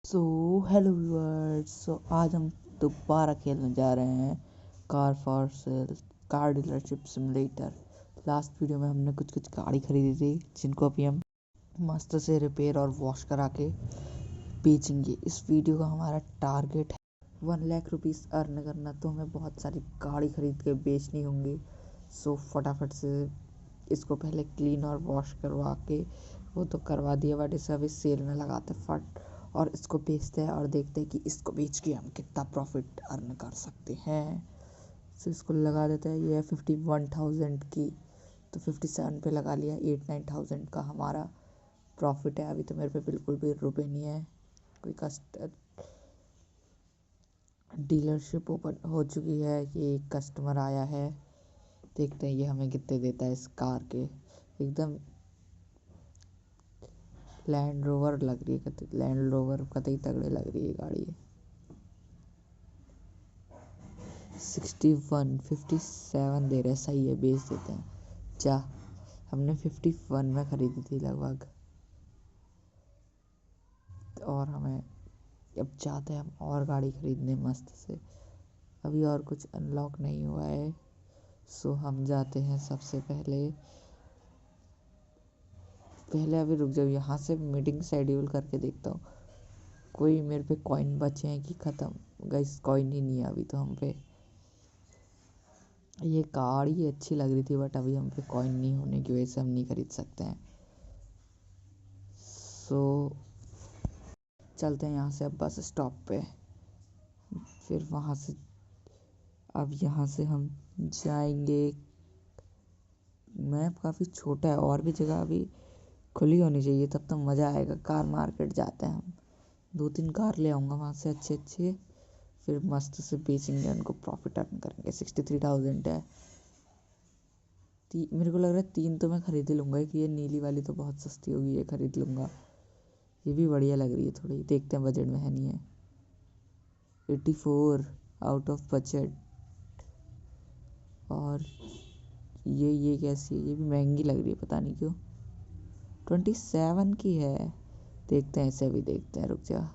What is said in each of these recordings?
So hello viewers. आज हम दोबारा खेलने जा रहे हैं car for sale car dealership simulator. Last video में हमने कुछ गाड़ी खरीदी थी जिनको अभी हम मस्त से रिपेयर और वॉश करा के बेचेंगे। इस वीडियो का हमारा टारगेट है 1 लाख रुपीज़ अर्न करना। तो हमें बहुत सारी गाड़ी खरीद के बेचनी होंगी। सो फटाफट से इसको पहले क्लीन और वॉश करवा के, वो तो करवा दिया बट इसे अभी सेल में लगाते फट और इसको बेचते हैं और देखते हैं कि इसको बेच के हम कितना प्रॉफिट अर्न कर सकते हैं। तो इसको लगा देते हैं। ये है 51,000 की, तो 57 पे लगा लिया। 8-9,000 का हमारा प्रॉफिट है। अभी तो मेरे पे बिल्कुल भी रुपए नहीं है। कोई डीलरशिप ओपन हो चुकी है। ये एक कस्टमर आया है, देखते हैं ये हमें कितने देता है। इस कार के एकदम लैंड रोवर लग रही है, लैंड रोवर कतई तगड़े लग रही है गाड़ी। 57 दे रहे, सही है, बेच देते हैं। जा, हमने 51 में खरीदी थी लगभग, और हमें अब चाहते हैं हम और गाड़ी खरीदने मस्त से। अभी और कुछ अनलॉक नहीं हुआ है। सो हम जाते हैं सबसे पहले अभी रुक जाओ, यहाँ से मीटिंग शेड्यूल करके देखता हूँ कोई मेरे पे कॉइन बचे हैं कि ख़त्म। गाइस कॉइन ही नहीं है अभी तो हम पे। ये गाड़ी अच्छी लग रही थी बट अभी हम पे कॉइन नहीं होने की वजह से हम नहीं खरीद सकते हैं। सो चलते हैं यहाँ से अब बस स्टॉप पे, फिर वहाँ से अब यहाँ से हम जाएंगे। मैप काफ़ी छोटा है, और भी जगह अभी खुली होनी चाहिए, तब तो मज़ा आएगा। कार मार्केट जाते हैं हम, 2-3 कार ले आऊँगा वहाँ से अच्छे, फिर मस्त से बेचेंगे, उनको प्रॉफिट अर्न करेंगे। 63,000 है। मेरे को लग रहा है 3 तो मैं खरीद ही लूँगा। कि ये नीली वाली तो बहुत सस्ती होगी, ये खरीद लूँगा। ये भी बढ़िया लग रही है थोड़ी, देखते हैं बजट में है नहीं है। 84 आउट ऑफ बजट। और ये कैसी है? ये भी महंगी लग रही है, पता नहीं क्यों। 27 की है, देखते हैं इसे भी, देखते हैं, रुक जा।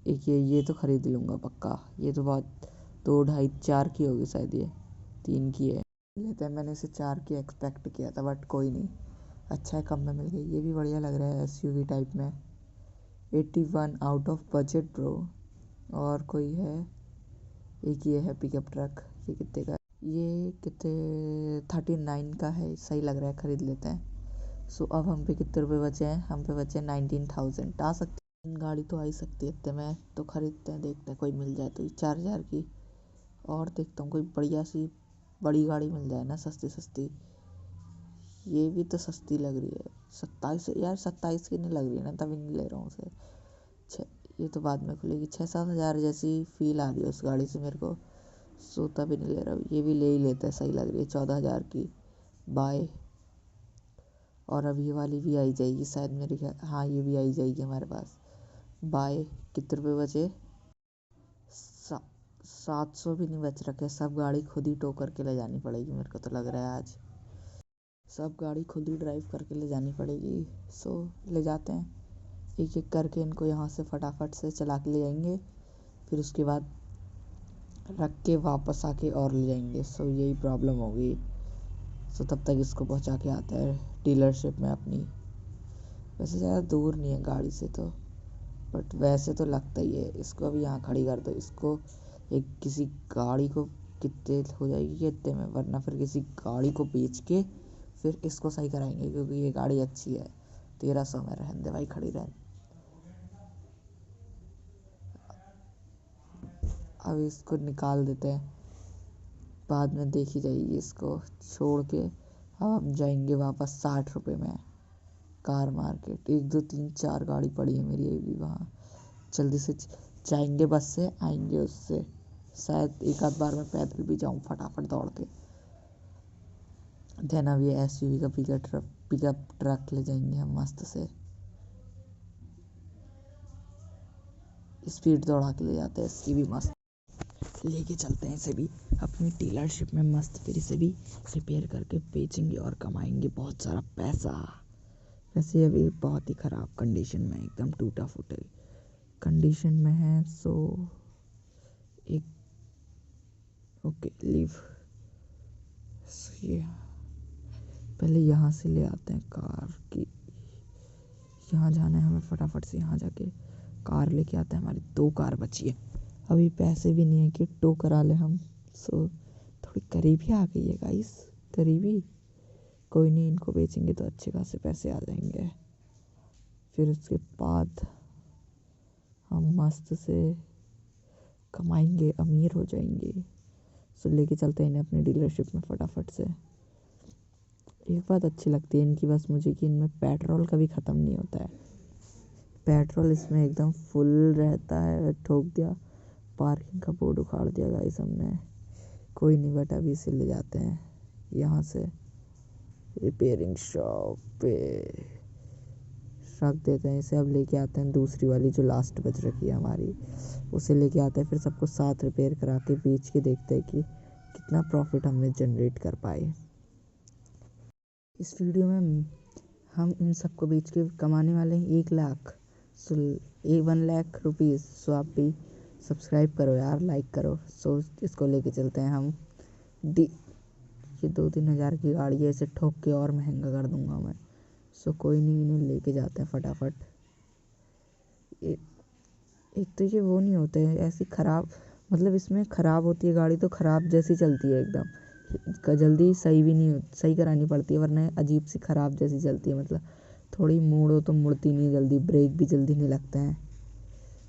एक ये तो खरीद लूँगा पक्का। ये तो बहुत 2, 2.5, 4 की होगी शायद, ये 3 की है। लेते हैं, मैंने इसे 4 की एक्सपेक्ट किया था बट कोई नहीं, अच्छा है, कम में मिल गई। ये भी बढ़िया लग रहा है एसयूवी टाइप में। 81 आउट ऑफ बजट ब्रो। और कोई है, एक ये है पिकअप ट्रक। ये कितने का? ये कितने 39 का है, सही लग रहा है, खरीद लेते हैं। सो अब हम पे कितने रुपए बचे हैं? हम पे बचे 19,000। आ सकती है गाड़ी, तो आ ही सकती है इतने में, तो खरीदते हैं, देखते हैं कोई मिल जाए तो। 4,000 की और देखता हूँ कोई बढ़िया सी बड़ी गाड़ी मिल जाए ना, सस्ती। ये भी तो सस्ती लग रही है। 27 यार, 27 की नहीं लग रही है ना, तभी नहीं ले रहा हूँ उसे। ये तो बाद में खुलेगी। 6-7 हज़ार जैसी फील आ रही है उस गाड़ी से मेरे को। सो तभी नहीं ले रहा। ये भी ले ही लेते हैं, सही लग रही है। 14,000 की बाय। और अब ये वाली भी आई जाएगी शायद, मेरे ख्याल, हाँ ये भी आई जाएगी हमारे पास। बाय। कितने रुपये बचे? 700 भी नहीं बच रखे। सब गाड़ी खुद ही टो करके ले जानी पड़ेगी मेरे को तो लग रहा है आज। सब गाड़ी खुद ही ड्राइव करके ले जानी पड़ेगी। सो ले जाते हैं एक एक करके, इनको यहाँ से फटाफट से चला के ले जाएंगे, फिर उसके बाद रख के वापस आके और ले जाएंगे। सो यही प्रॉब्लम होगी। सो तब तक इसको पहुँचा के आते हैं डीलरशिप में अपनी। वैसे ज़्यादा दूर नहीं है गाड़ी से तो, बट वैसे तो लगता ही है। इसको अभी यहाँ खड़ी कर दो, इसको एक किसी गाड़ी को कितने हो जाएगी कितने में, वरना फिर किसी गाड़ी को बेच के फिर इसको सही कराएंगे, क्योंकि ये गाड़ी अच्छी है। 1300 में रहने दे भाई, खड़ी रहने। अब इसको निकाल देते हैं, बाद में देखी जाएगी। इसको छोड़ के अब हम जाएंगे वापस 60 रुपये में कार मार्केट। 1, 2, 3, 4 गाड़ी पड़ी है मेरी अभी वहाँ। जल्दी से जाएंगे, बस से आएंगे उससे। शायद एक आध बार मैं पैदल भी जाऊँ फटाफट दौड़ के। देन अब ये एसयूवी का पिकअप ट्रक ले जाएंगे हम मस्त से। स्पीड दौड़ा के ले जाते हैं इसकी भी मस्त। लेके चलते हैं इसे भी अपनी डीलरशिप में मस्त, फिर इसे भी रिपेयर करके बेचेंगे और कमाएंगे बहुत सारा पैसा। वैसे अभी बहुत ही ख़राब कंडीशन में, एकदम टूटा फूटा कंडीशन में है। सो एक ओके लीव। ये पहले यहाँ से ले आते हैं कार की, यहाँ जाना है हमें फटाफट से, यहाँ जाके कार लेके आते हैं। हमारी 2 कार बची है। अभी पैसे भी नहीं है कि टो करा ले हम। सो थोड़ी करीबी आ गई है गाइस, करीबी। कोई नहीं, इनको बेचेंगे तो अच्छे खासे पैसे आ जाएंगे। फिर उसके बाद हम मस्त से कमाएंगे, अमीर हो जाएंगे। सो लेके चलते हैं इन्हें अपनी डीलरशिप में फटाफट से। एक बात अच्छी लगती है इनकी बस मुझे कि इनमें पेट्रोल कभी ख़त्म नहीं होता है। पेट्रोल इसमें एकदम फुल रहता है। ठोक दिया, पार्किंग का बोर्ड उखाड़ दिया गाइस हमने। कोई नहीं, बट अभी इसे ले जाते हैं यहाँ से रिपेयरिंग शॉप पे रख देते हैं इसे। अब लेके आते हैं दूसरी वाली जो लास्ट बच रखी है हमारी, उसे लेके आते हैं। फिर सबको साथ रिपेयर करा के बेच के देखते हैं कि कितना प्रॉफिट हमने जनरेट कर पाए। इस वीडियो में हम इन सबको बेच के कमाने वाले हैं 1 लाख। सो 1 लाख रुपीज़। सो आप भी सब्सक्राइब करो यार, लाइक करो। सो इसको लेके चलते हैं हम ये 2-3 हज़ार की गाड़ी है, इसे ठोक के और महंगा कर दूंगा मैं। सो कोई नहीं, इन्हें लेके जाते हैं फटाफट। एक तो ये वो नहीं होते हैं ऐसी ख़राब, मतलब इसमें ख़राब होती है गाड़ी तो ख़राब जैसी चलती है एकदम। जल्दी सही भी नहीं सही करानी पड़ती है, वरना अजीब सी ख़राब जैसी चलती है। मतलब थोड़ी मोड़ो तो मुड़ती नहीं जल्दी, ब्रेक भी जल्दी नहीं लगते हैं।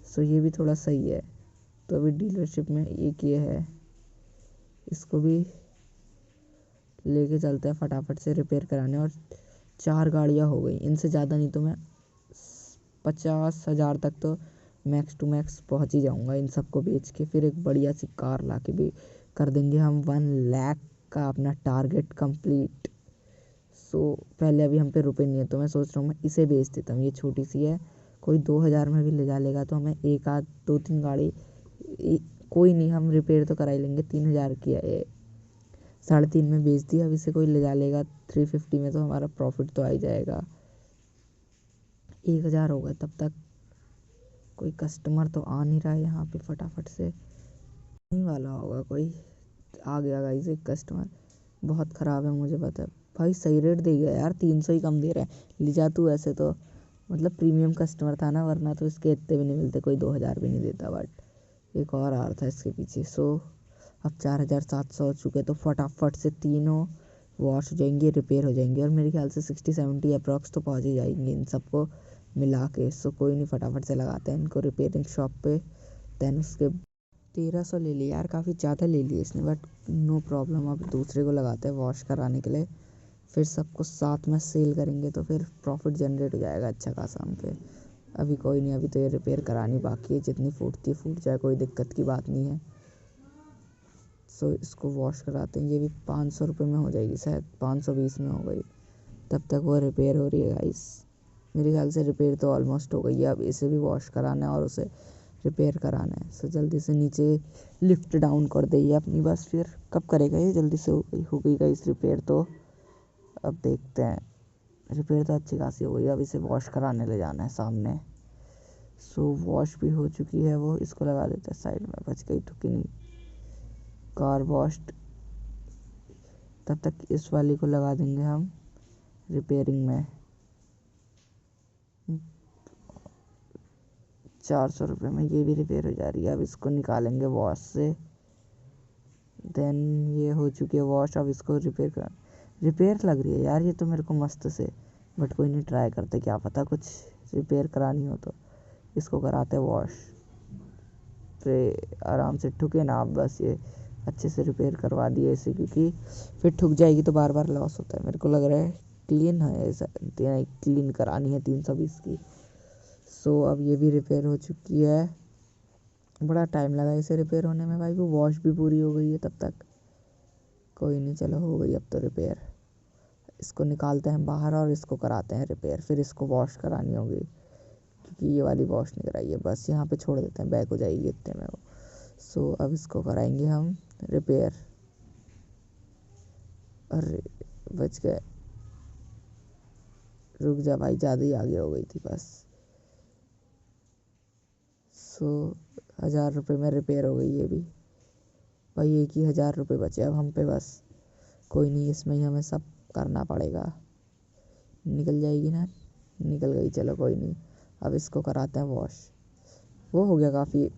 सो ये भी थोड़ा सही है। तो अभी डीलरशिप में एक ये है, इसको भी लेके चलते हैं फटाफट से रिपेयर कराने। और 4 गाड़ियाँ हो गई, इनसे ज़्यादा नहीं तो मैं 50,000 तक तो मैक्स टू मैक्स पहुंच ही जाऊंगा इन सबको बेच के। फिर एक बढ़िया सी कार ला के भी कर देंगे हम 1 लाख का अपना टारगेट कंप्लीट। सो पहले अभी हम पे रुपए नहीं है, तो मैं सोच रहा हूँ मैं इसे बेच देता हूँ। ये छोटी सी है, कोई 2,000 में भी ले जा लेगा तो हमें एक आध 2-3 गाड़ी कोई नहीं, हम रिपेयर तो करा ही लेंगे। 3,000 की है ये, 3.5 में बेच दिया। अब इसे कोई ले जा लेगा 350 में, तो हमारा प्रॉफिट तो आ ही जाएगा। 1,000 हो गए तब तक। कोई कस्टमर तो आ नहीं रहा है यहाँ पे फटाफट से, नहीं वाला होगा कोई। आ गया गाइस एक कस्टमर, बहुत ख़राब है मुझे पता है। भाई सही रेट दे गया यार, 300 ही कम दे रहा है। ले जा तू। ऐसे तो मतलब प्रीमियम कस्टमर था ना, वरना तो इसके इतने भी नहीं मिलते, कोई 2,000 भी नहीं देता। बट एक और आ रहा था इसके पीछे। सो अब 4,700 हो चुके, तो फटाफट से तीनों वॉश हो जाएंगे, रिपेयर हो जाएंगे। और मेरे ख्याल से 60-70 अप्रॉक्स तो पहुँच ही जाएंगे इन सबको मिला के। सो कोई नहीं, फटाफट से लगाते हैं इनको रिपेयरिंग शॉप पे। देन उसके 1,300 ले लिए यार, काफ़ी ज़्यादा ले लिए इसने, बट नो प्रॉब्लम। अब दूसरे को लगाते हैं वॉश कराने के लिए। फिर सबको साथ में सेल करेंगे तो फिर प्रॉफिट जनरेट हो जाएगा अच्छा खासा हम पे। अभी कोई नहीं, अभी तो ये रिपेयर करानी बाकी है। जितनी फूटती है फूट जाए, कोई दिक्कत की बात नहीं है। सो इसको वॉश कराते हैं। ये भी 500 रुपये में हो जाएगी शायद, 520 में हो गई। तब तक वो रिपेयर हो रही है गाइस। मेरे ख्याल से रिपेयर तो ऑलमोस्ट हो गई है। अब इसे भी वॉश कराना है और उसे रिपेयर कराना है। सो जल्दी से नीचे लिफ्ट डाउन कर दे ये अपनी बस। फिर कब करेगा ये, जल्दी से हो गई गाइस रिपेयर। तो अब देखते हैं, रिपेयर तो अच्छी खासी हो गई। अब इसे वॉश कराने ले जाना है सामने। सो वॉश भी हो चुकी है वो, इसको लगा देते हैं साइड में, बच गई ठुकी नहीं। Car washed. तब तक इस वाली को लगा देंगे हम रिपेयरिंग में। 400 रुपये में ये भी रिपेयर हो जा रही है। अब इसको निकालेंगे वॉश से। देन ये हो चुकी है वॉश। अब इसको रिपेयर लग रही है यार ये तो मेरे को मस्त से। बट कोई नहीं, ट्राई करते, क्या पता कुछ रिपेयर करानी हो तो। इसको कराते वॉश पे, आराम से ठुके ना आप बस। ये अच्छे से रिपेयर करवा दिए इसे, क्योंकि फिर ठुक जाएगी तो बार बार लॉस होता है। मेरे को लग रहा है क्लीन है ऐसा, क्लीन करानी है 320 की। सो अब ये भी रिपेयर हो चुकी है। बड़ा टाइम लगा इसे रिपेयर होने में भाई, वो वॉश भी पूरी हो गई है तब तक। कोई नहीं, चलो हो गई अब तो रिपेयर। इसको निकालते हैं बाहर और इसको कराते हैं रिपेयर। फिर इसको वॉश करानी होगी, क्योंकि ये वाली वॉश नहीं कराई है। बस यहाँ पे छोड़ देते हैं, बैक हो जाएगी इतने में वो। सो अब इसको कराएंगे हम रिपेयर। अरे बच गए, रुक जा भाई, ज़्यादा ही आगे हो गई थी बस। सो 1000 रुपये में रिपेयर हो गई ये भी भाई। एक ही 1000 रुपये बचे अब हम पे बस। कोई नहीं, इसमें ही हमें सब करना पड़ेगा। निकल जाएगी ना, निकल गई, चलो कोई नहीं। अब इसको कराते हैं वॉश। वो हो गया काफ़ी,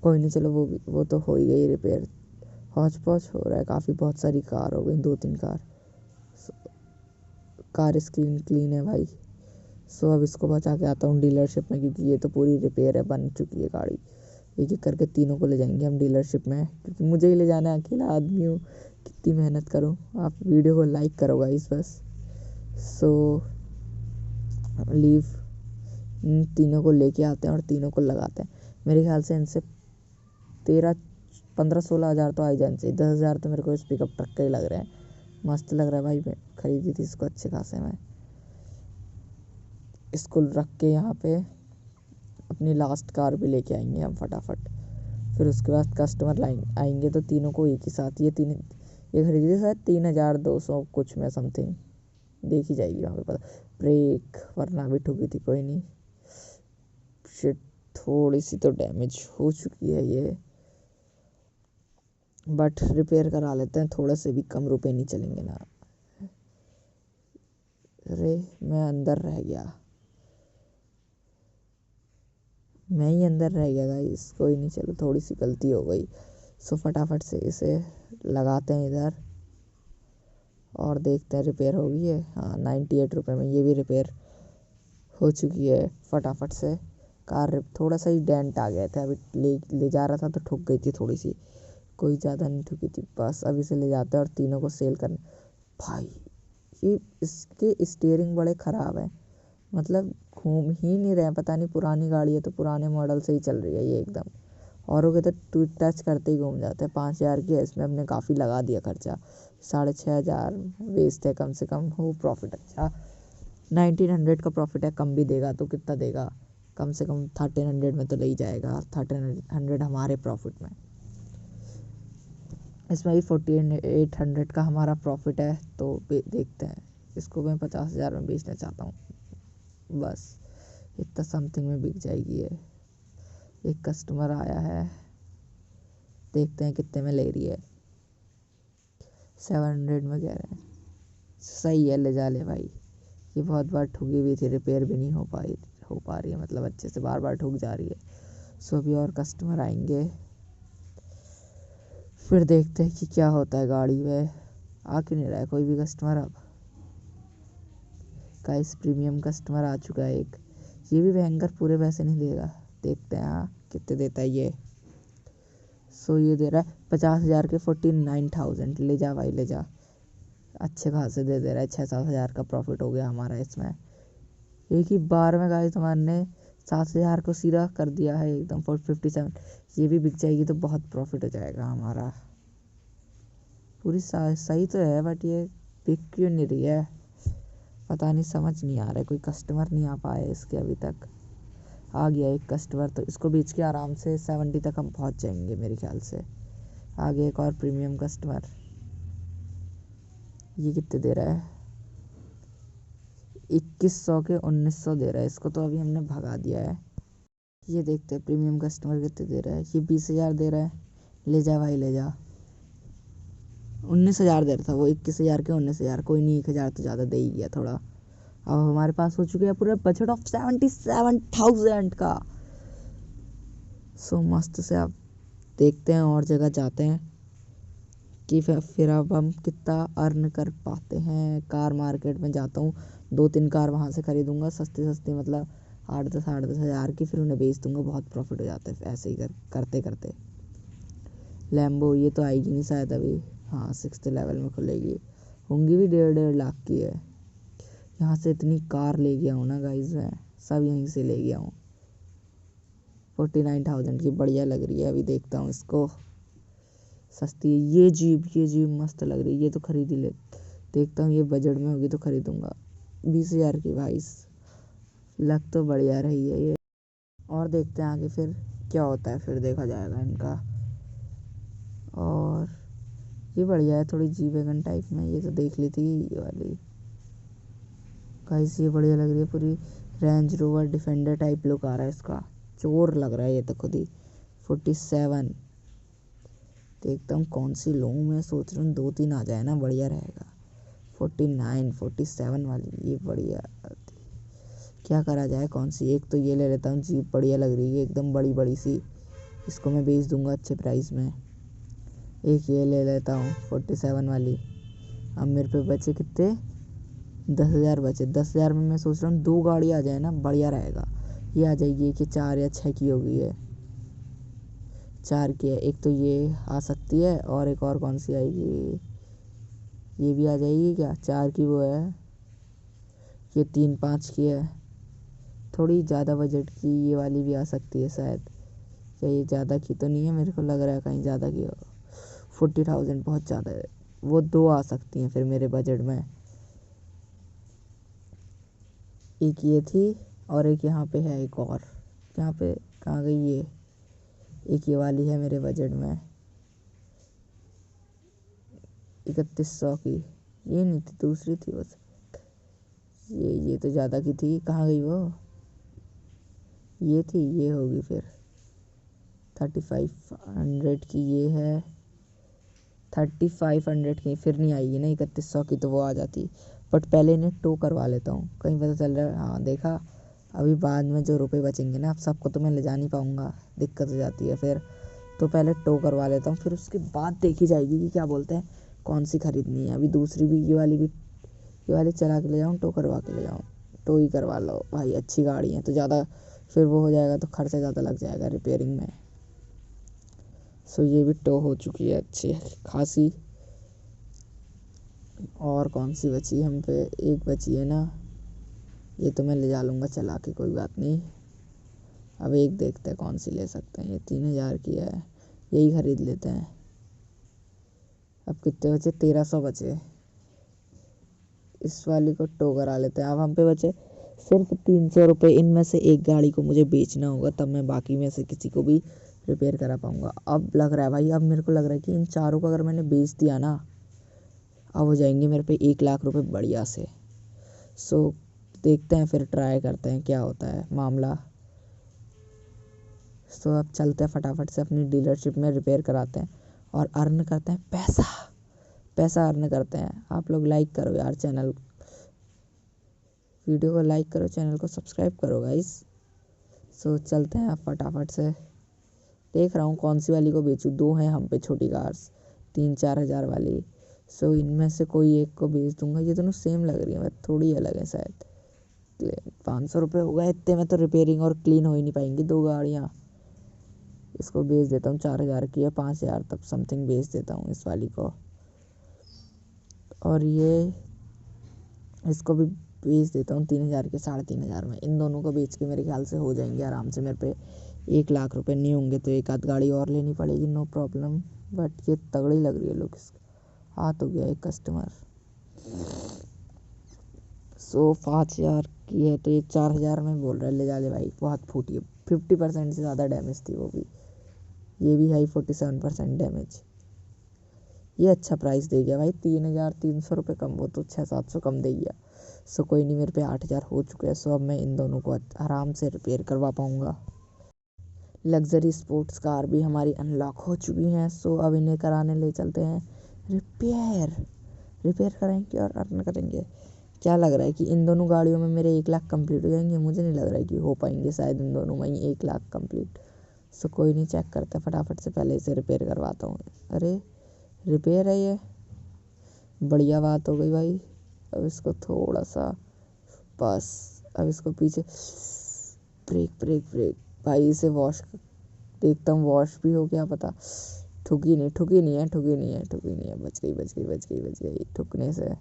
कोई नहीं चलो वो तो हो ही गई रिपेयर। हौच पौच हो रहा है काफ़ी, बहुत सारी कार हो गई, 2-3 कार। कार स्क्रीन क्लीन है भाई। सो अब इसको बचा के आता हूँ डीलरशिप में, क्योंकि ये तो पूरी रिपेयर है, बन चुकी है गाड़ी। एक एक करके तीनों को ले जाएंगे हम डीलरशिप में, क्योंकि मुझे ही ले जाना है, अकेला आदमी हूँ, कितनी मेहनत करूँ। आप वीडियो को लाइक करो गाइस बस। सो लीव, इन तीनों को लेके आते हैं और तीनों को लगाते हैं। मेरे ख्याल से इनसे 15-16 हज़ार तो आ ही जाने चाहिए। 10 हज़ार तो मेरे को इस पिकअप ट्रक के ही लग रहे हैं। मस्त लग रहा है भाई, मैं खरीदी थी इसको अच्छे खासे में। इसको रख के यहाँ पे अपनी लास्ट कार भी लेके आएंगे हम फटाफट। फिर उसके बाद कस्टमर आएंगे तो तीनों को एक ही साथ ये खरीदी थी शायद 3200 कुछ में समथिंग, देखी जाएगी वहाँ पे पता। ब्रेक वरना भी ठुकी थी, कोई नहीं। शिट, थोड़ी सी तो डैमेज हो चुकी है ये, बट रिपेयर करा लेते हैं, थोड़े से भी कम रुपए नहीं चलेंगे ना। अरे मैं अंदर रह गया, मैं ही अंदर रह गया गाइस, कोई नहीं चलो, थोड़ी सी गलती हो गई। सो फटाफट से इसे लगाते हैं इधर और देखते हैं रिपेयर हो गई है। हाँ 98 रुपये में ये भी रिपेयर हो चुकी है। फटाफट से कार, थोड़ा सा ही डेंट आ गया था, अभी ले जा रहा था तो ठुक गई थी थोड़ी सी, कोई ज़्यादा नहीं ठुकी थी बस। अभी से ले जाते हैं और तीनों को सेल करने। भाई ये इसके स्टीयरिंग बड़े ख़राब हैं, मतलब घूम ही नहीं रहे, पता नहीं, पुरानी गाड़ी है तो पुराने मॉडल से ही चल रही है ये एकदम। औरों के तो टच करते ही घूम जाते हैं। 5000 की है, इसमें हमने काफ़ी लगा दिया खर्चा, 6500 वेस्ट है, कम से कम हो प्रॉफिट अच्छा। 1900 का प्रॉफिट है, कम भी देगा तो कितना देगा, कम से कम 1300 में तो ले ही जाएगा। 1300 हमारे प्रॉफिट में, इसमें भी 4800 का हमारा प्रॉफिट है। तो देखते हैं, इसको मैं 50,000 में बेचना चाहता हूँ बस, इतना समथिंग में बिक जाएगी ये। एक कस्टमर आया है, देखते हैं कितने में ले रही है। 700 में कह रहे हैं, सही है, ले जा ले भाई। ये बहुत बार ठुकी हुई थी, रिपेयर भी नहीं हो पा रही है, मतलब अच्छे से बार बार ठुक जा रही है। सो अभी और कस्टमर आएंगे, फिर देखते हैं कि क्या होता है। गाड़ी में आ क्यों नहीं रहा है कोई भी कस्टमर अब। गाइस प्रीमियम कस्टमर आ चुका है एक, ये भी भयंकर पूरे पैसे नहीं देगा, देखते हैं हाँ कितने देता है ये। सो ये दे रहा है 50,000 के 49,000, ले जा भाई ले जा, अच्छे खासे दे रहा है। 6-7 हज़ार का प्रॉफिट हो गया हमारा इसमें, एक ही बार में गाइस हमारे 7,000 को सीधा कर दिया है एकदम। 457 ये भी बिक जाएगी तो बहुत प्रॉफिट हो जाएगा हमारा। पूरी सही तो है, बट ये बिक क्यों नहीं रही है पता नहीं, समझ नहीं आ रहा है। कोई कस्टमर नहीं आ पाया इसके अभी तक। आ गया एक कस्टमर, तो इसको बेच के आराम से 70 तक हम पहुंच जाएंगे मेरे ख्याल से। आ गया एक और प्रीमियम कस्टमर, ये कितने दे रहा है, 2100 के 1900 दे रहा है इसको, तो अभी हमने भगा दिया है। ये देखते हैं प्रीमियम कस्टमर कितने दे रहा है, ये 20,000 दे रहा है, ले जा भाई ले जा। 19,000 दे रहा था वो, 21,000 के 19,000, कोई नहीं, 1,000 तो ज़्यादा दे ही गया थोड़ा। अब हमारे पास हो चुके हैं पूरा बजट ऑफ 77,000 का। सो मस्त से अब देखते हैं और जगह जाते हैं कि फिर अब हम कितना अर्न कर पाते हैं। कार मार्केट में जाता हूँ, 2-3 कार वहाँ से खरीदूंगा सस्ती सस्ती, मतलब 8-10 हज़ार की, फिर उन्हें बेच दूंगा, बहुत प्रॉफिट हो जाता है ऐसे ही करते करते। लैम्बो ये तो आएगी नहीं शायद अभी, हाँ 6th लेवल में खुलेगी, होंगी भी 1.5 की है। यहाँ से इतनी कार ले गया हूँ ना गाइज, मैं सब यहीं से ले गया हूँ। 49,000 की बढ़िया लग रही है, अभी देखता हूँ इसको, सस्ती है ये जीप मस्त लग रही है, ये तो खरीद ही ले। देखता हूँ ये बजट में होगी तो खरीदूंगा। 20,000 की भाई, लग तो बढ़िया रही है ये। और देखते हैं आगे फिर क्या होता है, फिर देखा जाएगा इनका। और ये बढ़िया है थोड़ी जी वैगन टाइप में, ये तो देख ली थी ये वाली गाइस, ये बढ़िया लग रही है पूरी। Range Rover Defender type look आ रहा है इसका, चोर लग रहा है ये तो खुद ही। 47 देखता हूँ कौन सी लूँ। मैं सोच रहा हूँ 2-3 आ जाए ना बढ़िया रहेगा। 49 47 वाली ये बढ़िया। क्या करा जाए, कौन सी? एक तो ये ले लेता हूँ, जीप बढ़िया लग रही है एकदम बड़ी बड़ी सी, इसको मैं बेच दूंगा अच्छे प्राइस में। एक ये ले लेता हूँ 47 वाली। अब मेरे पे बचे कितने? 10,000 बचे। 10,000 में मैं सोच रहा हूँ 2 गाड़ी आ जाए ना बढ़िया रहेगा। ये आ जाएगी कि 4 या 6 की होगी ये। 4 की है। एक तो ये आ सकती है और एक और कौन सी आएगी? ये भी आ जाएगी क्या? 4 की वो है। ये 3-5 की है। थोड़ी ज़्यादा बजट की ये वाली भी आ सकती है शायद। क्या ये ज़्यादा की तो नहीं है? मेरे को लग रहा है कहीं ज़्यादा की हो। 40,000 बहुत ज़्यादा है। वो 2 आ सकती हैं फिर मेरे बजट में। एक ये थी और एक यहाँ पे है एक और। यहाँ पे कहाँ गई ये? एक ये वाली है मेरे बजट में 3100 की। ये नहीं थी, दूसरी थी बस। ये तो ज़्यादा की थी। कहाँ गई वो? ये थी, ये होगी फिर 3500 की। ये है 3500 की। फिर नहीं आएगी ना 3100 की, तो वो आ जाती। बट पहले इन्हें टो करवा लेता हूँ, कहीं पता चल रहा है। हाँ देखा, अभी बाद में जो रुपए बचेंगे ना, अब सबको तो मैं ले जा नहीं पाऊँगा, दिक्कत हो जाती है फिर। तो पहले टो करवा लेता हूँ, फिर उसके बाद देखी जाएगी कि क्या बोलते हैं कौन सी खरीदनी है। अभी दूसरी भी, ये वाली चला के ले जाऊँ, टो करवा के ले जाऊँ? टो ही करवा लो भाई, अच्छी गाड़ी है तो ज़्यादा फिर वो हो जाएगा तो खर्चा ज़्यादा लग जाएगा रिपेयरिंग में। सो ये भी टो हो चुकी है अच्छी खासी। और कौन सी बची हम पे? एक बची है ना, ये तो मैं ले जा लूँगा चला के, कोई बात नहीं। अब एक देखते हैं कौन सी ले सकते हैं। ये 3,000 की है, यही खरीद लेते हैं। अब कितने बचे? 1,300 बचे। इस वाली को टो करा लेते हैं। अब हम पे बचे सिर्फ 300 रुपये। इनमें से एक गाड़ी को मुझे बेचना होगा, तब मैं बाकी में से किसी को भी रिपेयर करा पाऊँगा। अब लग रहा है भाई, अब मेरे को लग रहा है कि इन चारों को अगर मैंने बेच दिया ना, अब हो जाएंगे मेरे पे 1 लाख रुपए बढ़िया से। सो देखते हैं, फिर ट्राई करते हैं क्या होता है मामला। सो अब चलते हैं फटाफट से अपनी डीलरशिप में, रिपेयर कराते हैं और अर्न करते हैं पैसा। पैसा अर्न करते हैं। आप लोग लाइक करो यार चैनल, वीडियो को लाइक करो, चैनल को सब्सक्राइब करो गाइस। सो चलते हैं अब फटाफट से। देख रहा हूँ कौन सी वाली को बेचूँ। 2 हैं हम पे छोटी कार्स, 3-4 हज़ार वाली। सो इनमें से कोई एक को बेच दूंगा। ये दोनों सेम लग रही है, मैं थोड़ी अलग है शायद। 500 रुपये हो गए, इतने में तो रिपेयरिंग और क्लीन हो ही नहीं पाएंगी 2 गाड़ियाँ। इसको बेच देता हूँ, 4,000 की है, 5,000 तक समथिंग बेच देता हूँ इस वाली को। और ये इसको भी बेच देता हूँ 3,000 के, 3,500 में। इन दोनों को बेच के मेरे ख्याल से हो जाएंगे आराम से मेरे पे 1 लाख रुपए। नहीं होंगे तो एक आध गाड़ी और लेनी पड़ेगी, नो प्रॉब्लम। बट ये तगड़ी लग रही है लुक। आ तो गया एक कस्टमर। सो 5,000 की है तो ये 4,000 में बोल रहा है ले जा ले भाई। बहुत फूटी है, 50% से ज़्यादा डैमेज थी वो भी। ये भी है 47% डैमेज। ये अच्छा प्राइस दे गया भाई, 3,300 रुपये कम, वो तो 600-700 कम दे गया। सो कोई नहीं, मेरे पे 8,000 हो चुके हैं। सो अब मैं इन दोनों को आराम से रिपेयर करवा पाऊँगा। लग्जरी स्पोर्ट्स कार भी हमारी अनलॉक हो चुकी हैं। सो अब इन्हें कराने ले चलते हैं रिपेयर। रिपेयर कराएंगे और अर्न करेंगे। क्या लग रहा है कि इन दोनों गाड़ियों में मेरे 1 लाख कंप्लीट हो जाएंगे? मुझे नहीं लग रहा है कि हो पाएंगे, शायद इन दोनों में ही 1 लाख कंप्लीट। सो कोई नहीं, चेक करते फटाफट से, पहले इसे रिपेयर करवाता हूँ। अरे रिपेयर है ये, बढ़िया बात हो गई भाई। अब इसको थोड़ा सा, बस अब इसको पीछे, ब्रेक ब्रेक ब्रेक भाई, इसे वॉश देखता हूँ, वॉश भी हो, क्या पता। ठुकी नहीं, ठुकी नहीं है, ठुकी नहीं है, ठुकी नहीं है। बच गई बच गई बच गई बच गई ठुकने से।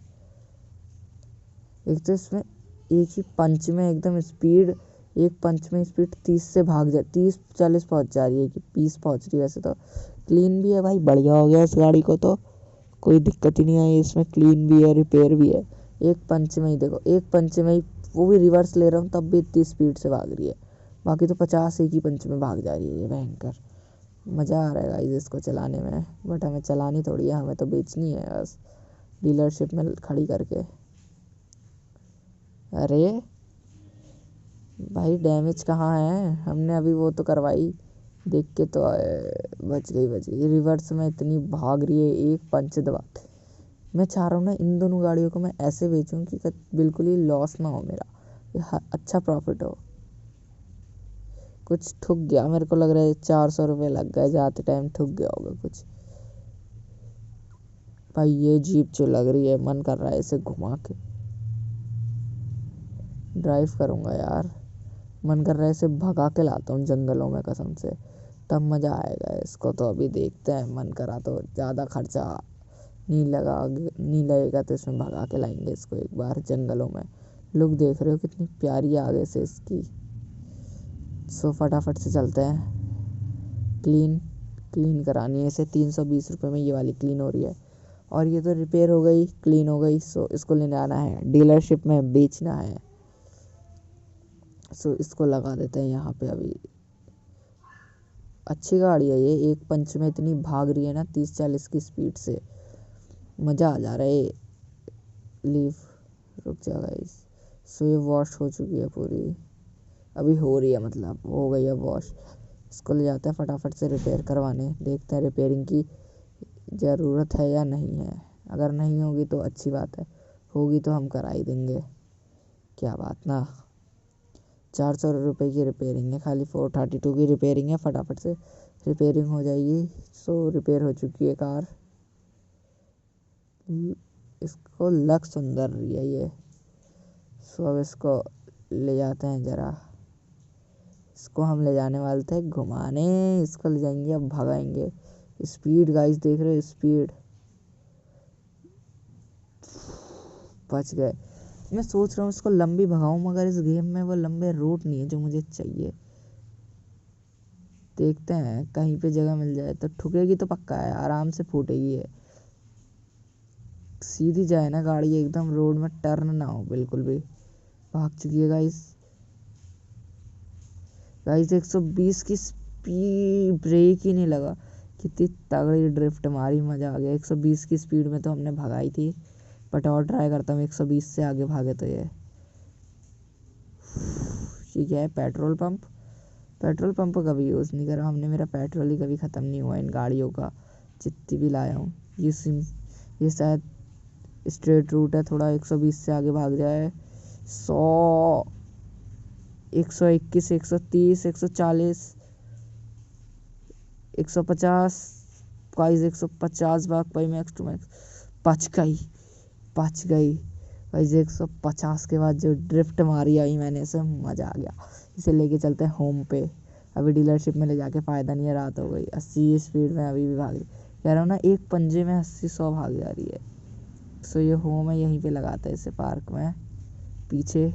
एक तो इसमें एक ही पंच में एकदम स्पीड, एक पंच में स्पीड 30 से भाग जा, 30-40 पहुंच जा रही है कि 20 पहुंच रही है। वैसे तो क्लीन भी है भाई, बढ़िया हो गया इस गाड़ी को तो, कोई दिक्कत ही नहीं आई इसमें। क्लीन भी है, रिपेयर भी है। एक पंच में ही देखो, एक पंच में ही, वो भी रिवर्स ले रहा हूँ तब भी इतनी स्पीड से भाग रही है। बाकी तो 50 एक ही पंच में भाग जा रही है ये भयंकर। मज़ा आ रहा है गाइस इसको चलाने में। बट हमें चलानी थोड़ी है, हमें तो बेचनी है बस, डीलरशिप में खड़ी करके। अरे भाई डैमेज कहाँ है, हमने अभी वो तो करवाई, देख के तो बच गई। रिवर्स में इतनी भाग रही है, एक पंच दबा। मैं चाह रहा हूँ ना इन दोनों गाड़ियों को मैं ऐसे बेचूं कि बिल्कुल ही लॉस ना हो मेरा, अच्छा प्रॉफिट हो। कुछ ठुक गया, मेरे को लग रहा है 400 रुपये लग गए जाते टाइम, ठुक गया होगा कुछ। भाई ये जीप जो लग रही है, मन कर रहा है इसे घुमा के ड्राइव करूंगा यार। मन कर रहा है इसे भगा के लाता हूँ जंगलों में कसम से, तब मज़ा आएगा इसको। तो अभी देखते हैं, मन करा तो ज़्यादा खर्चा नहीं लगेगा तो इसमें भगा के लाएंगे इसको एक बार जंगलों में। लुक देख रहे हो कितनी प्यारी है आगे से इसकी। सो फटाफट से चलते हैं। क्लीन करानी है इसे, 320 रुपये में ये वाली क्लीन हो रही है। और ये तो रिपेयर हो गई, क्लीन हो गई। सो इसको लेने आना है डीलरशिप में, बेचना है। सो इसको लगा देते हैं यहाँ पे अभी। अच्छी गाड़ी है ये, एक पंच में इतनी भाग रही है ना 30-40 की स्पीड से, मज़ा आ जा रहा है। लीव, रुक जा गाइस। सो ये वॉश हो चुकी है पूरी, अभी हो रही है, मतलब हो गई है वॉश। इसको ले जाते हैं फटाफट से रिपेयर करवाने, देखते हैं रिपेयरिंग की ज़रूरत है या नहीं है। अगर नहीं होगी तो अच्छी बात है, होगी तो हम करा ही देंगे, क्या बात ना। 400 रुपये की रिपेयरिंग है, खाली 432 की रिपेयरिंग है, फटाफट से रिपेयरिंग हो जाएगी। सो रिपेयर हो चुकी है कार। इसको लग सुंदर रही है ये। सो अब इसको ले जाते हैं ज़रा, इसको हम ले जाने वाले थे घुमाने, इसको ले जाएंगे अब भगाएंगे। स्पीड गाइस देख रहे हो, स्पीड, बच गए। मैं सोच रहा हूँ इसको लंबी भगाऊं, मगर इस गेम में वो लंबे रूट नहीं है जो मुझे चाहिए। देखते हैं कहीं पे जगह मिल जाए तो, ठुकेगी तो पक्का है, आराम से फूटेगी है। सीधी जाए ना गाड़ी एकदम, रोड में टर्न ना हो बिल्कुल भी। भाग चुकी है गाइस। 120 की स्पीड, ब्रेक ही नहीं लगा, कितनी तगड़ी ड्रिफ्ट मारी, मज़ा आ गया। 120 की स्पीड में तो हमने भगाई थी, बट और ट्राई करता हूँ 120 से आगे भागे तो ये ठीक है। पेट्रोल पंप कभी यूज़ नहीं करा हमने, मेरा पेट्रोल ही कभी ख़त्म नहीं हुआ इन गाड़ियों का, जितनी भी लाया हूँ। ये शायद स्ट्रेट रूट है, थोड़ा 120 से आगे भाग जाए। 100, 121, 130, 140, 150 गाइस, 150 भाग पाई मैक्स टू मैक्स। बच गई गाइस। 150 के बाद जो ड्रिफ्ट मारी आई मैंने, इसे मज़ा आ गया। इसे लेके चलते हैं होम पे, अभी डीलरशिप में ले जाके फ़ायदा नहीं है, रात हो गई। 80 स्पीड में अभी भी भाग रही, कह रहा हूँ ना, एक पंजे में 80-100 भाग जा रही है। सो ये होम है, यहीं पे लगाते हैं इसे पार्क में पीछे,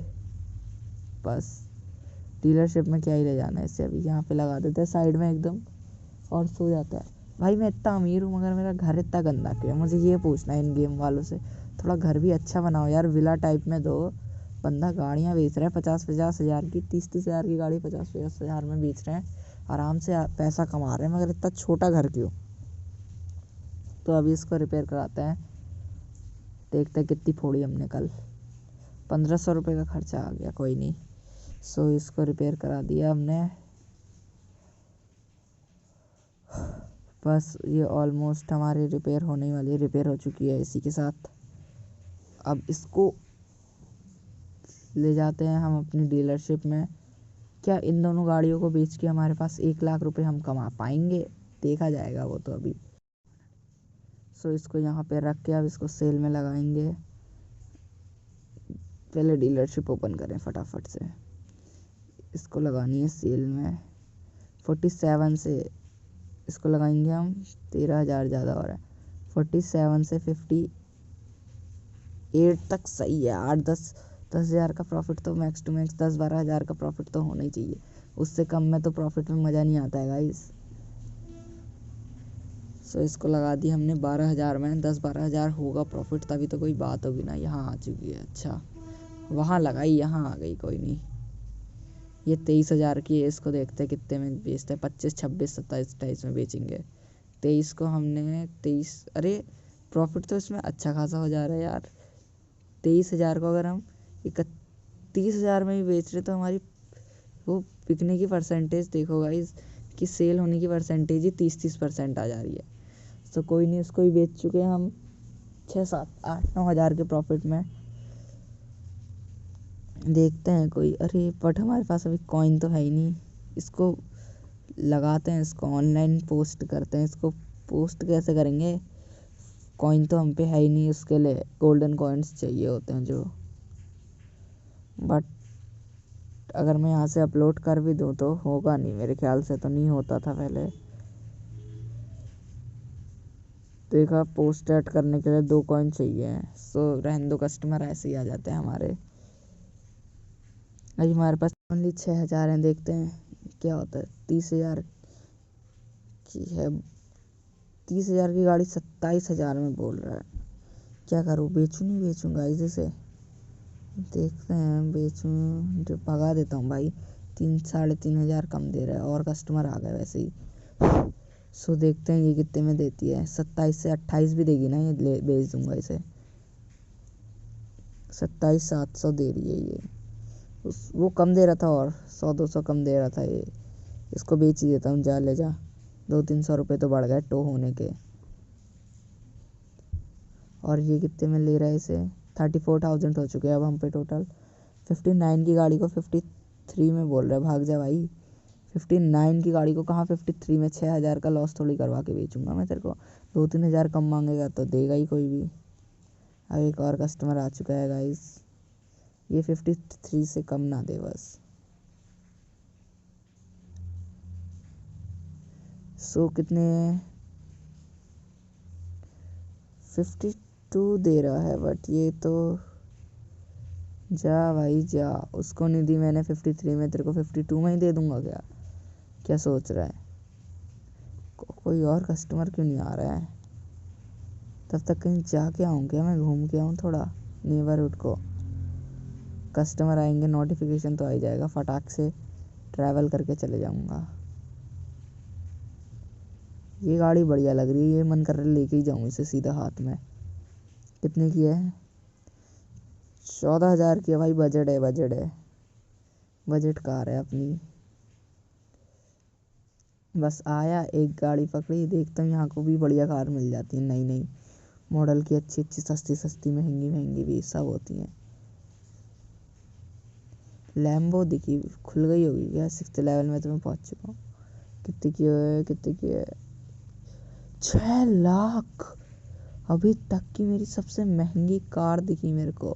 बस डीलरशिप में क्या ही ले जाना है इसे, अभी यहाँ पे लगा देते हैं साइड में एकदम, और सो जाता है। भाई मैं इतना अमीर हूँ मगर मेरा घर इतना गंदा क्यों है, मुझे ये पूछना है इन गेम वालों से। थोड़ा घर भी अच्छा बनाओ यार, विला टाइप में दो। बंदा गाड़ियाँ बेच रहा है 50-50 हज़ार की, 30-30 हज़ार की गाड़ी 50-50 हज़ार में बेच रहे हैं, आराम से पैसा कमा रहे हैं, मगर इतना छोटा घर क्यों। तो अभी इसको रिपेयर कराते हैं, देखते हैं कितनी फोड़ी हमने कल। 1500 रुपये का खर्चा आ गया, कोई नहीं। सो इसको रिपेयर करा दिया हमने, बस ये ऑलमोस्ट हमारी रिपेयर होने वाली है, रिपेयर हो चुकी है इसी के साथ। अब इसको ले जाते हैं हम अपनी डीलरशिप में। क्या इन दोनों गाड़ियों को बेच के हमारे पास 1 लाख रुपए हम कमा पाएंगे, देखा जाएगा वो तो अभी। सो इसको यहाँ पे रख के अब इसको सेल में लगाएंगे। पहले डीलरशिप ओपन करें फटाफट से, इसको लगानी है सेल में। 47 से इसको लगाएंगे हम, 13,000 ज़्यादा हो रहा है। 47 से 58 तक सही है। 8-10 हज़ार का प्रॉफिट तो मैक्स टू मैक्स, 10-12 हज़ार का प्रॉफिट तो होना ही चाहिए, उससे कम में तो प्रॉफिट में मज़ा नहीं आता है गाइस। सो इसको लगा दी हमने 12,000 में, 10-12 हज़ार होगा प्रॉफिट तभी तो कोई बात होगी ना। यहाँ आ चुकी है, अच्छा वहाँ लगाई, यहाँ आ गई, कोई नहीं। ये 23,000 की है, इसको देखते हैं कितने में बेचते हैं। 25, 26, 27, 28 में बेचेंगे। 23 को हमने 23, अरे प्रॉफिट तो इसमें अच्छा खासा हो जा रहा है यार। 23,000 को अगर हम 31,000 में भी बेच रहे तो हमारी वो बिकने की परसेंटेज देखो गाइस कि सेल होने की परसेंटेज ही 30% आ जा रही है। तो कोई नहीं, उसको ही बेच चुके हैं हम 6 7 8 9 हज़ार के प्रॉफिट में। देखते हैं कोई, अरे बट हमारे पास अभी कॉइन तो है ही नहीं। इसको लगाते हैं, इसको ऑनलाइन पोस्ट करते हैं। इसको पोस्ट कैसे करेंगे, कॉइन तो हम पे है ही नहीं। उसके लिए गोल्डन कॉइन्स चाहिए होते हैं जो, बट अगर मैं यहाँ से अपलोड कर भी दूँ तो होगा नहीं, मेरे ख्याल से तो नहीं होता था पहले। देखा, पोस्ट ऐड करने के लिए 2 कॉइन चाहिए, सो रहने दो, कस्टमर ऐसे ही आ जाते हैं हमारे। अभी हमारे पास ओनली 6 हज़ार हैं, देखते हैं क्या होता है। 30 हज़ार की है, 30 हज़ार की गाड़ी 27 हज़ार में बोल रहा है। क्या करूँ, बेचूँ नहीं बेचूँ गाइस इसे, देखते हैं। बेचूँ जो भगा देता हूँ भाई, 3 साढ़े 3 हज़ार कम दे रहा है और कस्टमर आ गए वैसे ही। सो देखते हैं ये कितने में देती है। 27 से 28 भी देगी ना, ये बेच दूंगा इसे। 27,700 दे रही है ये, वो कम दे रहा था और 100 200 कम दे रहा था ये। इसको बेच ही देता हूँ, जा ले जा। 200 300 रुपये तो बढ़ गए टो होने के। और ये कितने में ले रहा है इसे, 34,000 हो चुके हैं अब हम पे टोटल। 59 की गाड़ी को 53 में बोल रहा है, भाग जा भाई। 59 की गाड़ी को कहाँ 53 में, 6 हज़ार का लॉस थोड़ी करवा के बेचूंगा मैं तेरे को। 2 3 हज़ार कम मांगेगा तो देगा ही कोई भी। अब एक और कस्टमर आ चुका है गाइस, ये 53 से कम ना दे बस। सो कितने, 52 दे रहा है, बट ये तो, जा भाई जा। उसको नहीं दी मैंने 53 में, तेरे को 52 में ही दे दूंगा क्या, क्या सोच रहा है। कोई और कस्टमर क्यों नहीं आ रहा है, तब तक कहीं जाके आऊँ क्या, मैं घूम के आऊँ थोड़ा नेबरहुड को। कस्टमर आएंगे, नोटिफिकेशन तो आ ही जाएगा, फटाक से ट्रैवल करके चले जाऊँगा। ये गाड़ी बढ़िया लग रही है, ये मन कर रहा है लेके ही जाऊँ इसे सीधा हाथ में। कितने की है, 14,000 की है भाई। बजट है, बजट है, बजट कार है अपनी। बस आया, एक गाड़ी पकड़ी, देखता हूँ यहाँ को भी बढ़िया कार मिल जाती है, नई नई मॉडल की, अच्छी अच्छी, सस्ती सस्ती, महंगी महंगी भी सब होती हैं। लैम्बो दिखी, खुल गई होगी क्या, 6th लेवल में तो मैं पहुँच चुका हूँ। कितने की है, कितने की है, 6 लाख। अभी तक की मेरी सबसे महंगी कार दिखी मेरे को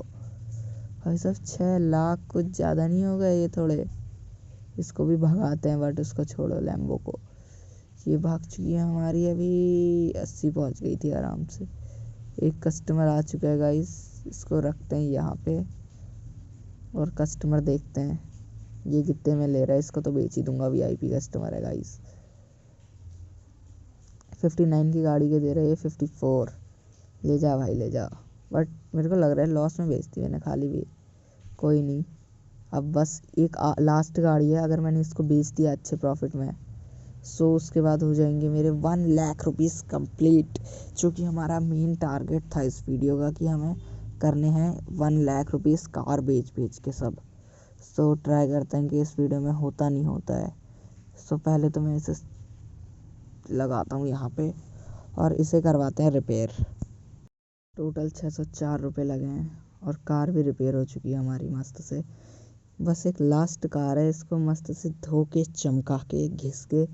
भाई साहब। 6 लाख कुछ ज़्यादा नहीं हो गए ये थोड़े। इसको भी भगाते हैं, बट उसको छोड़ो, लैम्बो को। ये भाग चुकी है हमारी, अभी 80 पहुंच गई थी आराम से। एक कस्टमर आ चुका है गाइस, इसको रखते हैं यहाँ पे और कस्टमर देखते हैं ये कितने में ले रहा है। इसको तो बेच ही दूंगा, वीआईपी कस्टमर है गाइस। 59 की गाड़ी के दे रहे हैं 54, ले जा भाई ले जा। बट मेरे को लग रहा है लॉस में बेचती मैंने खाली भी, कोई नहीं। अब बस एक लास्ट गाड़ी है, अगर मैंने इसको बेच दिया अच्छे प्रॉफिट में, सो उसके बाद हो जाएंगे मेरे 1 लाख रुपीज़ कंप्लीट, जो कि हमारा मेन टारगेट था इस वीडियो का, कि हमें करने हैं 1 लाख रुपीज़ कार बेच बेच के सब। सो ट्राई करते हैं कि इस वीडियो में होता नहीं होता है। सो पहले तो मैं इसे लगाता हूँ यहाँ पे और इसे करवाते हैं रिपेयर। टोटल 604 रुपये लगे हैं और कार भी रिपेयर हो चुकी है हमारी मस्त से। बस एक लास्ट कार है, इसको मस्त से धो के, चमका के, घिस के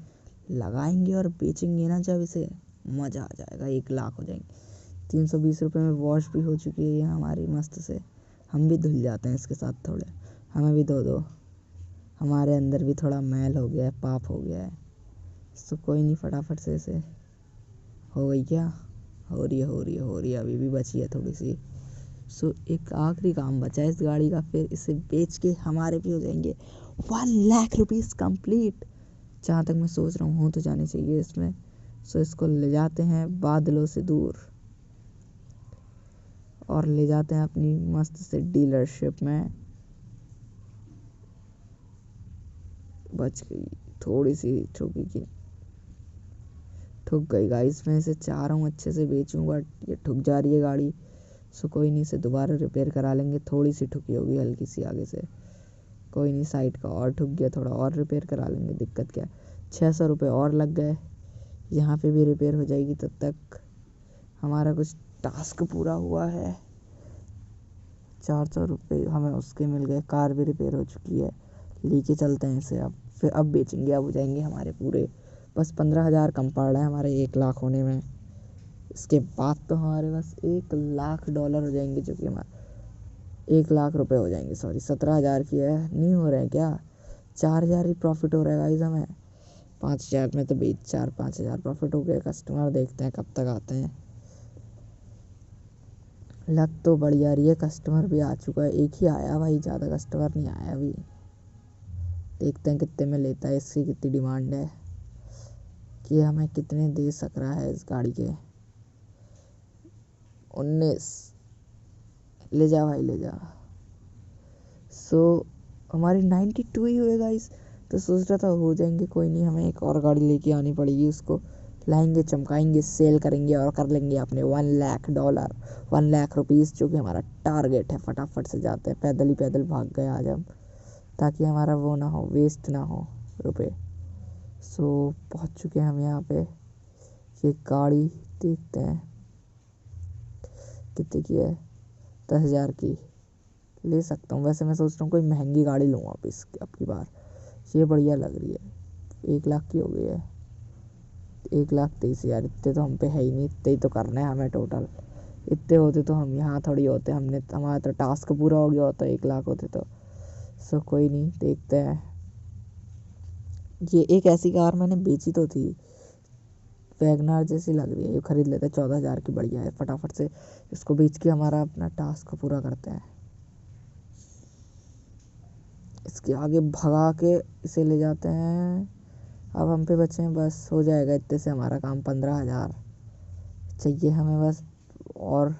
लगाएंगे और बेचेंगे ना जब इसे, मज़ा आ जाएगा। 1 लाख हो जाएंगे। 320 रुपये में वॉश भी हो चुकी है ये हमारी मस्त से। हम भी धुल जाते हैं इसके साथ थोड़े, हमें भी धो दो, हमारे अंदर भी थोड़ा मैल हो गया है, पाप हो गया है। सो कोई नहीं, फटाफट से इसे, हो गई क्या, हो रही है हो रही है हो रही है, अभी भी बची है थोड़ी सी। सो एक आखिरी काम बचा है इस गाड़ी का, फिर इसे बेच के हमारे भी हो जाएंगे 1 लाख रुपीज़ कंप्लीट। जहाँ तक मैं सोच रहा हूँ हो तो जाने चाहिए इसमें। सो इसको ले जाते हैं बादलों से दूर और ले जाते हैं अपनी मस्त से डीलरशिप में। बच गई, थोड़ी सी ठुकी की, ठुक गई गाइस। मैं इसे चाह रहा हूँ अच्छे से बेचूं, बट ये ठुक जा रही है गाड़ी। सो कोई नहीं, इसे दोबारा रिपेयर करा लेंगे, थोड़ी सी ठुकी होगी हल्की सी आगे से। कोई नहीं, साइड का और ठुक गया, थोड़ा और रिपेयर करा लेंगे, दिक्कत क्या है। 600 रुपये और लग गए, यहाँ पे भी रिपेयर हो जाएगी, तब तक हमारा कुछ टास्क पूरा हुआ है। 400 रुपये हमें उसके मिल गए, कार भी रिपेयर हो चुकी है। लेके चलते हैं इसे अब, फिर अब बेचेंगे, अब हो जाएंगे हमारे पूरे, बस 15,000 कम पड़ रहा है हमारे 1 लाख होने में। इसके बाद तो हमारे बस $1 लाख हो जाएंगे, जो कि हमारे 1 लाख रुपए हो जाएंगे। सॉरी, 17,000 की है, नहीं हो रहे हैं क्या? 4,000 ही प्रॉफिट हो रहा है गाइस हमें। 5,000 में तो 4-5,000 प्रॉफिट हो गया। कस्टमर देखते हैं कब तक आते हैं। लग तो बढ़िया रही है, कस्टमर भी आ चुका है, एक ही आया भाई, ज़्यादा कस्टमर नहीं आया अभी। देखते हैं कितने में लेता है, इसकी कितनी डिमांड है, कि हमें कितने दे सक रहा है इस गाड़ी के। 19 ले जा भाई, ले जा। हमारी 92 ही हुए गाइस, तो सोच रहा था हो जाएंगे, कोई नहीं, हमें एक और गाड़ी लेके आनी पड़ेगी, उसको लाएंगे, चमकाएंगे, सेल करेंगे और कर लेंगे अपने $1 लाख, 1 लाख रुपीज़, जो कि हमारा टारगेट है। फटाफट से जाते हैं, पैदल ही पैदल भाग गए आज हम, ताकि हमारा वो ना हो, वेस्ट ना हो रुपए। पहुंच चुके हैं हम यहाँ पे। ये गाड़ी देखते हैं कितने की है, 10,000 की ले सकता हूँ। वैसे मैं सोच रहा हूँ कोई महंगी गाड़ी लूँगा अब की बार, ये बढ़िया लग रही है। 1 लाख की हो गई है, 1,23,000। इतने तो हम पे है ही नहीं, इतने ही तो करना है हमें टोटल। इतने होते तो हम यहाँ थोड़ी होते, हमारा तो टास्क पूरा हो गया होता, 1 लाख होते तो। कोई नहीं, देखते हैं। ये एक ऐसी कार मैंने बेची तो थी, वैगनार जैसी लग रही है, ये खरीद लेते हैं, 14,000 की, बढ़िया है। फटाफट से इसको बेच के हमारा अपना टास्क पूरा करते हैं। इसके आगे भगा के इसे ले जाते हैं। अब हम पे बचे हैं, बस हो जाएगा इतने से हमारा काम। 15,000 चाहिए हमें बस, और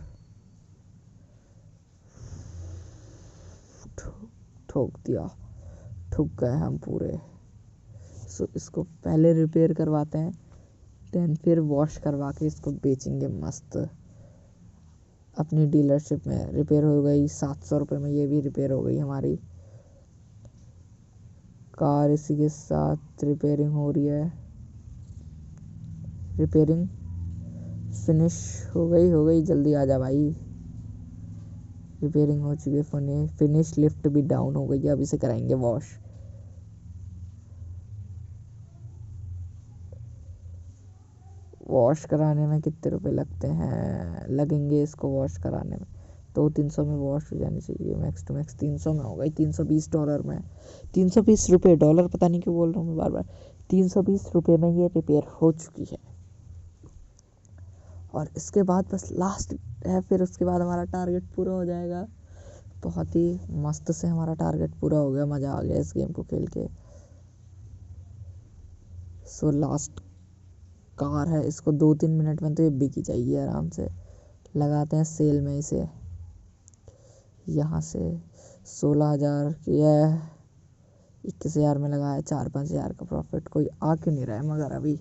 ठोक दिया, ठुक गए हम पूरे। इसको पहले रिपेयर करवाते हैं, देन फिर वॉश करवा के इसको बेचेंगे मस्त अपनी डीलरशिप में। रिपेयर हो गई 700 रुपये में, ये भी रिपेयर हो गई हमारी कार। इसी के साथ रिपेयरिंग हो रही है, रिपेयरिंग फिनिश हो गई, जल्दी आ जा भाई। रिपेयरिंग हो चुकी है, फिनिश। लिफ्ट भी डाउन हो गई है, अब इसे कराएंगे वॉश। वॉश कराने में कितने रुपए लगेंगे इसको वॉश कराने में? 200-300 में वॉश हो जानी चाहिए, मैक्स टू मैक्स 300 में हो गई, $320 में। 320 रुपये, डॉलर पता नहीं क्यों बोल रहा हूँ मैं बार बार। 320 रुपये में ये रिपेयर हो चुकी है। और इसके बाद बस लास्ट है, फिर उसके बाद हमारा टारगेट पूरा हो जाएगा। बहुत ही मस्त से हमारा टारगेट पूरा हो गया, मज़ा आ गया इस गेम को खेल के। लास्ट कार है, इसको 2-3 मिनट में तो ये बिक ही जाएगी आराम से। लगाते हैं सेल में इसे, यहाँ से 16,000 की है, 21,000 में लगाया, 4-5,000 का प्रॉफिट। कोई आ क्यों नहीं रहा है मगर अभी।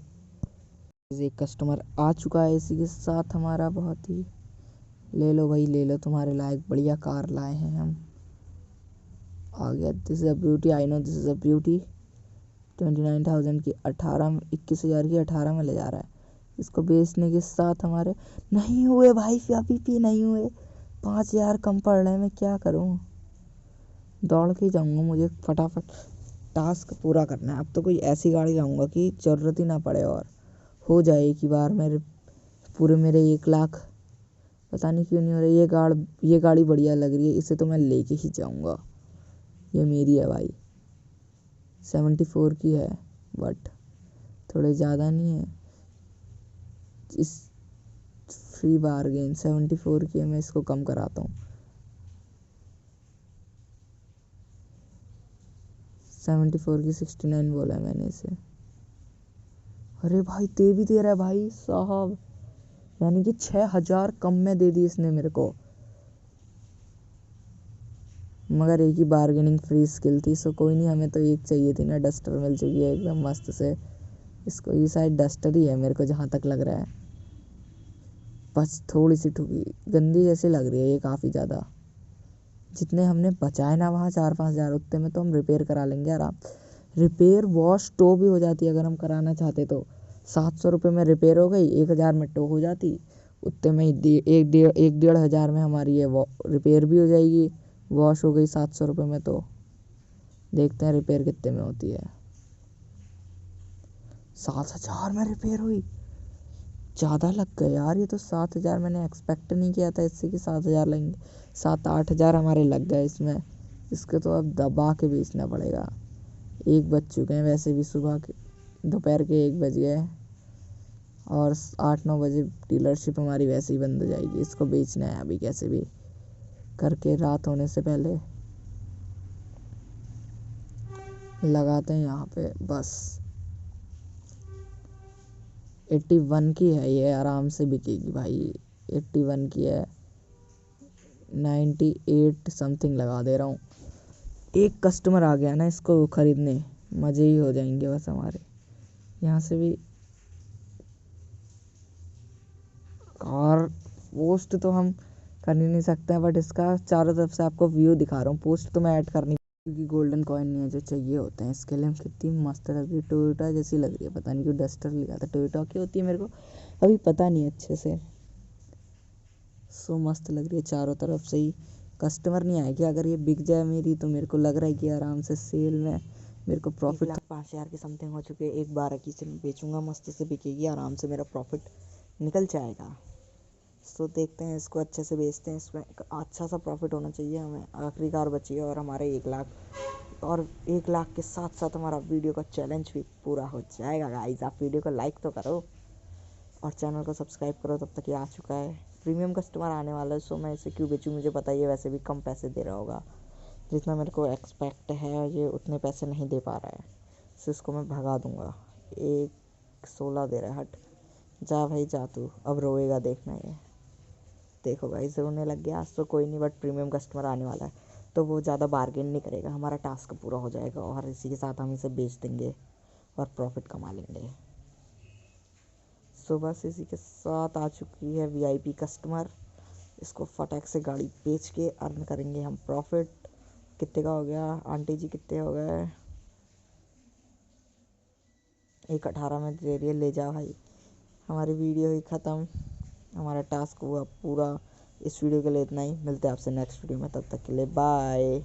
एक कस्टमर आ चुका है इसी के साथ हमारा, बहुत ही। ले लो भाई, ले लो, तुम्हारे लायक बढ़िया कार लाए हैं हम। आ गया, this is a beauty, I know this is a beauty. 29,000 की 21,000 की 18 में ले जा रहा है। इसको बेचने के साथ हमारे नहीं हुए भाई, अभी भी नहीं हुए। 5,000 कम पड़ रहे हैं, मैं क्या करूं? दौड़ के जाऊंगा, मुझे फटाफट टास्क पूरा करना है। अब तो कोई ऐसी गाड़ी लाऊंगा कि ज़रूरत ही ना पड़े और हो जाए एक ही बार मेरे पूरे। मेरे 1 लाख पता नहीं क्यों नहीं हो रही। ये गाड़ी बढ़िया लग रही है, इसे तो मैं लेके ही जाऊंगा। ये मेरी है भाई, 74 की है, बट थोड़े ज़्यादा नहीं है। इस फ्री बारगेन 74 की है, मैं इसको कम कराता हूँ। 74 की 69 बोला है मैंने इसे। अरे भाई, दे भी दे रहा है भाई साहब, यानी कि 6,000 कम में दे दी इसने मेरे को। मगर एक ही बारगेनिंग फ्री स्किल थी, सो कोई नहीं, हमें तो एक चाहिए थी ना। डस्टर मिल चुकी है एकदम मस्त से इसको। ये शायद डस्टर ही है मेरे को जहाँ तक लग रहा है, बस थोड़ी सी ठुकी, गंदी जैसी लग रही है ये काफ़ी ज़्यादा। जितने हमने बचाए ना वहाँ 4-5 हज़ार, उतने में तो हम रिपेयर करा लेंगे आराम। रिपेयर वॉश टो भी हो जाती है अगर हम कराना चाहते तो। 700 रुपये में रिपेयर हो गई, 1000 में टो हो जाती, उतने में एक 1-1.5 हज़ार में हमारी ये रिपेयर भी हो जाएगी, वॉश हो गई 700 रुपये में। तो देखते हैं रिपेयर कितने में होती है। 7 हज़ार में रिपेयर हुई, ज़्यादा लग गए यार ये तो। 7 हज़ार मैंने एक्सपेक्ट नहीं किया था इससे कि 7 हज़ार लगेंगे। 7-8 हज़ार हमारे लग गए इसमें। इसके तो अब दबा के बेचना पड़ेगा। 1 बज चुके हैं वैसे भी, सुबह के दोपहर के 1 बज गए, और 8-9 बजे डीलरशिप हमारी वैसे ही बंद हो जाएगी। इसको बेचना है अभी कैसे भी करके, रात होने से पहले लगाते हैं यहाँ पे बस। 81 की है ये, आराम से बिकेगी भाई। 81 की है, 98 समथिंग लगा दे रहा हूँ। एक कस्टमर आ गया ना इसको खरीदने, मज़े ही हो जाएंगे बस हमारे। यहाँ से भी और पोस्ट तो हम कर ही नहीं सकते हैं, बट इसका चारों तरफ से आपको व्यू दिखा रहा हूँ। पोस्ट तो मैं ऐड करनी, क्योंकि गोल्डन कॉइन नहीं है जो चाहिए होते हैं इसके लिए। कितनी मस्त लग रही है, टोयोटा जैसी लग रही है। पता नहीं क्यों डस्टर लिया था, टोयोटा की होती है मेरे को अभी पता नहीं अच्छे से। सो मस्त लग रही है चारों तरफ से ही। कस्टमर नहीं आएगी अगर ये बिक जाए मेरी, तो मेरे को लग रहा है कि आराम से सेल में मेरे को प्रॉफिट 1,05,000 की समथिंग हो चुकी है। 1,12 की से बेचूंगा, मस्त से बिकेगी, आराम से मेरा प्रॉफिट निकल जाएगा। सो देखते हैं इसको, अच्छे से बेचते हैं। इसमें अच्छा सा प्रॉफिट होना चाहिए हमें। आखिरी कार बची है और हमारे 1 लाख, और 1 लाख के साथ साथ हमारा वीडियो का चैलेंज भी पूरा हो जाएगा गाइस। आप वीडियो को लाइक तो करो और चैनल को सब्सक्राइब करो। तब तक ये आ चुका है, प्रीमियम कस्टमर आने वाला है। सो मैं इसे क्यों बेचूं, मुझे पता ही है वैसे भी कम पैसे दे रहा होगा। जितना मेरे को एक्सपेक्ट है ये उतने पैसे नहीं दे पा रहा है। सो इसको मैं भगा दूंगा। 1,16 दे रहा है, हट जा भाई जा तू, अब रोएगा देखना ये। देखो भाई रोने लग गया। आज तो कोई नहीं, बट प्रीमियम कस्टमर आने वाला है तो वो ज़्यादा बार्गेन नहीं करेगा, हमारा टास्क पूरा हो जाएगा और इसी के साथ हम इसे बेच देंगे और प्रॉफिट कमा लेंगे। सो बस इसी के साथ आ चुकी है वीआईपी कस्टमर। इसको फटाक से गाड़ी बेच के अर्न करेंगे हम प्रॉफिट। कितने का हो गया आंटी जी, कितने हो गए? 1,18 में दे रही है, ले जा भाई। हमारी वीडियो ही ख़त्म, हमारा टास्क हुआ पूरा। इस वीडियो के लिए इतना ही, मिलते हैं आपसे नेक्स्ट वीडियो में, तब तक के लिए बाय।